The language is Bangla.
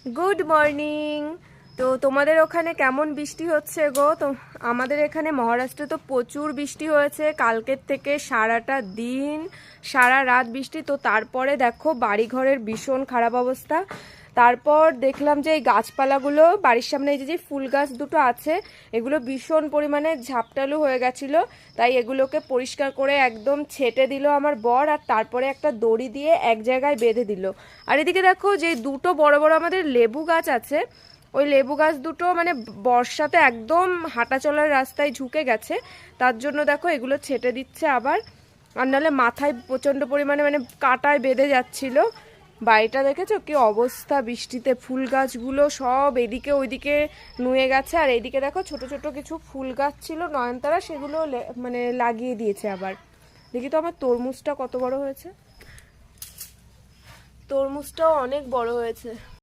Good morning. তো তোমাদের ওখানে কেমন বৃষ্টি হচ্ছে গো? তো আমাদের এখানে মহারাষ্ট্রে তো প্রচুর বৃষ্টি হয়েছে কালকের থেকে, সারাটা দিন সারা রাত বৃষ্টি। তো তারপরে দেখো বাড়িঘরের ভীষণ খারাপ অবস্থা। তারপর দেখলাম যে এই গাছপালাগুলো বাড়ির সামনে এই যে ফুল গাছ দুটো আছে, এগুলো ভীষণ পরিমাণে ঝাপটালু হয়ে গেছিলো। তাই এগুলোকে পরিষ্কার করে একদম ছেটে দিল আমার বর, আর তারপরে একটা দড়ি দিয়ে এক জায়গায় বেঁধে দিল। আর এদিকে দেখো যে দুটো বড় বড় আমাদের লেবু গাছ আছে, ওই লেবু গাছ দুটো মানে বর্ষাতে একদম হাঁটা চলার রাস্তায় ঝুঁকে গেছে, তার জন্য দেখো এগুলো ছেটে দিচ্ছে আবার। আর নাহলে মাথায় প্রচণ্ড পরিমাণে মানে কাঁটায় বেঁধে যাচ্ছিল। বাড়িটা দেখেছো কি অবস্থা, বৃষ্টিতে ফুল গাছগুলো সব এদিকে ওইদিকে নুয়ে গেছে। আর এইদিকে দেখো ছোট ছোট কিছু ফুল গাছ ছিল নয়নতারা, সেগুলো মানে লাগিয়ে দিয়েছে আবার। দেখি তো আমার তরমুজটা কত বড় হয়েছে, তরমুজটাও অনেক বড় হয়েছে।